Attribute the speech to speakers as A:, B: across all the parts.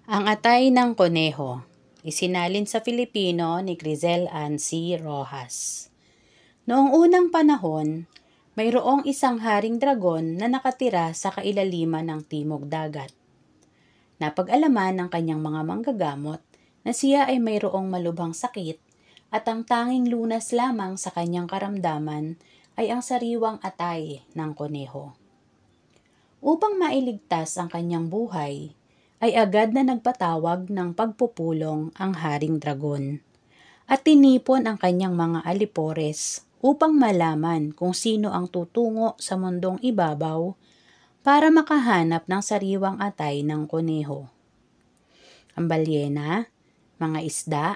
A: Ang Atay ng Koneho, isinalin sa Filipino ni Crizel Ann C. Rojas. Noong unang panahon, mayroong isang haring dragon na nakatira sa kailaliman ng Timog Dagat. Napag-alaman ng kanyang mga manggagamot na siya ay mayroong malubhang sakit at ang tanging lunas lamang sa kanyang karamdaman ay ang sariwang atay ng koneho. Upang mailigtas ang kanyang buhay, ay agad na nagpatawag ng pagpupulong ang Haring Dragon at tinipon ang kanyang mga alipores upang malaman kung sino ang tutungo sa mundong ibabaw para makahanap ng sariwang atay ng koneho. Ang balyena, mga isda,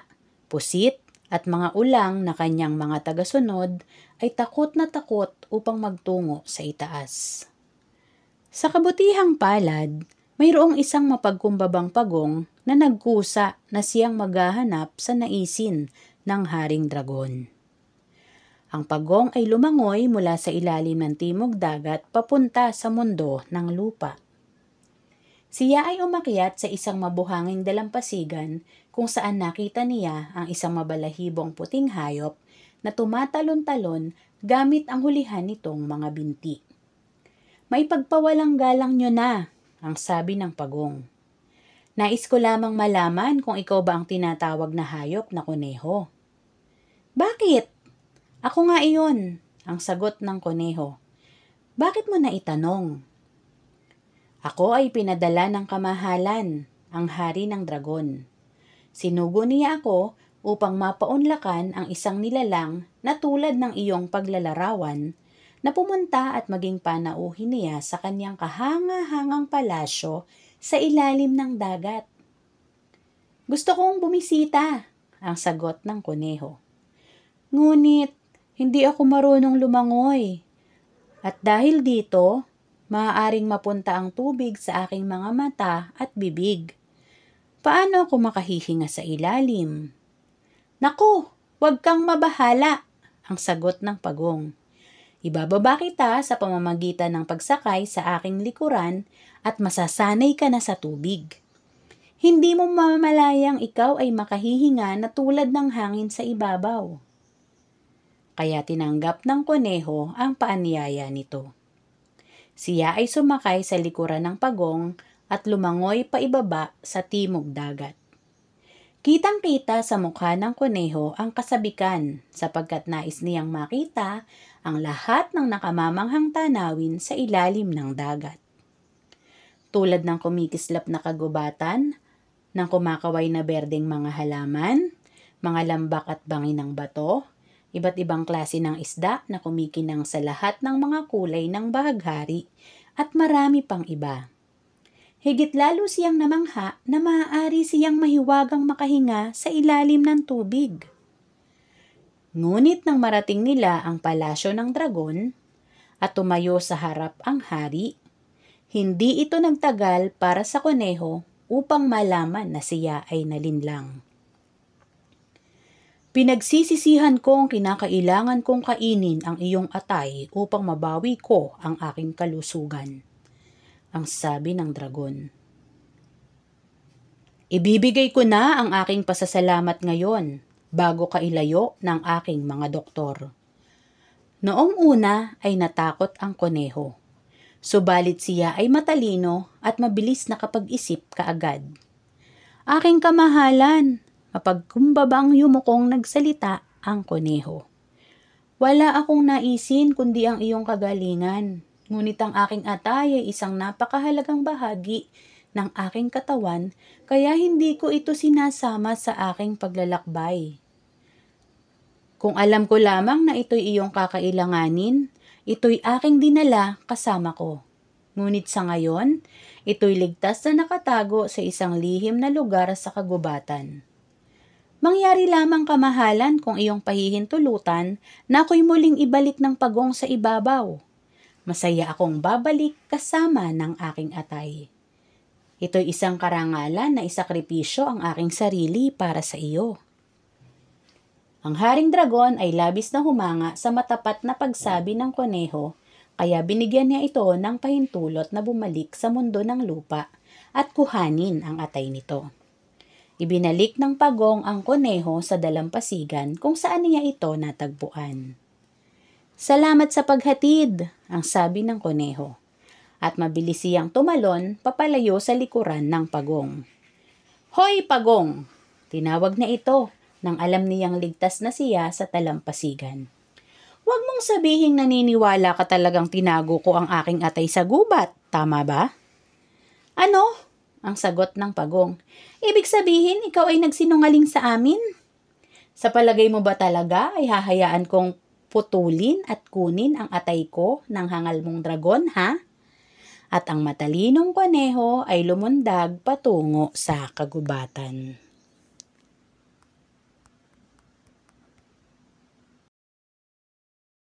A: pusit at mga ulang na kanyang mga tagasunod ay takot na takot upang magtungo sa itaas. Sa kabutihang palad, mayroong isang mapagkumbabang pagong na nagkusa na siyang maghahanap sa naisin ng Haring Dragon. Ang pagong ay lumangoy mula sa ilalim ng Timog Dagat papunta sa mundo ng lupa. Siya ay umakyat sa isang mabuhanging dalampasigan kung saan nakita niya ang isang mabalahibong puting hayop na tumatalon-talon gamit ang hulihan nitong mga binti. "May pagpawalang galang nyo na," ang sabi ng pagong. "Nais ko lamang malaman kung ikaw ba ang tinatawag na hayop na koneho." "Bakit? Ako nga iyon," ang sagot ng koneho. "Bakit mo na itanong?" "Ako ay pinadala ng kamahalan, ang hari ng dragon. Sinugo niya ako upang mapaunlakan ang isang nilalang na tulad ng iyong paglalarawan na pumunta at maging panauhin niya sa kanyang kahanga-hangang palasyo sa ilalim ng dagat." "Gusto kong bumisita," ang sagot ng koneho. "Ngunit hindi ako marunong lumangoy. At dahil dito, maaaring mapunta ang tubig sa aking mga mata at bibig. Paano ako makahihinga sa ilalim?" "Naku, huwag kang mabahala," ang sagot ng pagong. "Ibababa kita sa pamamagitan ng pagsakay sa aking likuran at masasanay ka na sa tubig. Hindi mo mamalayang ikaw ay makahihinga na tulad ng hangin sa ibabaw." Kaya tinanggap ng koneho ang paanyaya nito. Siya ay sumakay sa likuran ng pagong at lumangoy paibaba sa Timog Dagat. Kitang-kita sa mukha ng koneho ang kasabikan sapagkat nais niyang makita ang lahat ng nakamamanghang tanawin sa ilalim ng dagat. Tulad ng kumikislap na kagubatan, ng kumakaway na berdeng mga halaman, mga lambak at bangin ng bato, iba't ibang klase ng isda na kumikinang sa lahat ng mga kulay ng bahaghari at marami pang iba. Higit lalo siyang namangha na maaari siyang mahiwagang makahinga sa ilalim ng tubig. Ngunit nang marating nila ang palasyo ng dragon at tumayo sa harap ang hari, hindi ito nagtagal para sa koneho upang malaman na siya ay nalinlang. "Pinagsisisihan kong kinakailangan kong kainin ang iyong atay upang mabawi ko ang aking kalusugan," ang sabi ng dragon. "Ibibigay ko na ang aking pasasalamat ngayon bago ka ilayo ng aking mga doktor." Noong una ay natakot ang koneho, subalit siya ay matalino at mabilis nakapag-isip kaagad. "Aking kamahalan," mapagkumbabang yumukong nagsalita ang koneho. "Wala akong naisin kundi ang iyong kagalingan. Ngunit ang aking atay ay isang napakahalagang bahagi ng aking katawan, kaya hindi ko ito sinasama sa aking paglalakbay. Kung alam ko lamang na ito'y iyong kakailanganin, ito'y aking dinala kasama ko. Ngunit sa ngayon, ito'y ligtas na nakatago sa isang lihim na lugar sa kagubatan. Mangyari lamang kamahalan kung iyong pahihintulutan na ako'y muling ibalik ng pagong sa ibabaw. Masaya akong babalik kasama ng aking atay. Ito'y isang karangalan na isakripisyo ang aking sarili para sa iyo." Ang Haring Dragon ay labis na humanga sa matapat na pagsabi ng koneho Kaya binigyan niya ito ng pahintulot na bumalik sa mundo ng lupa at kuhanin ang atay nito. Ibinalik ng pagong ang kuneho sa dalampasigan kung saan niya ito natagpuan. "Salamat sa paghatid," ang sabi ng kuneho. At mabilis siyang tumalon papalayo sa likuran ng pagong. "Hoy, pagong!" Tinawag na ito nang alam niyang ligtas na siya sa talampasigan. "Huwag mong sabihing naniniwala ka talagang tinago ko ang aking atay sa gubat, tama ba?" "Ano?" ang sagot ng pagong. "Ibig sabihin ikaw ay nagsinungaling sa amin? Sa palagay mo ba talaga ay hahayaan kong putulin at kunin ang atay ko ng hangal mong dragon, ha?" At ang matalinong kuneho ay lumundag patungo sa kagubatan.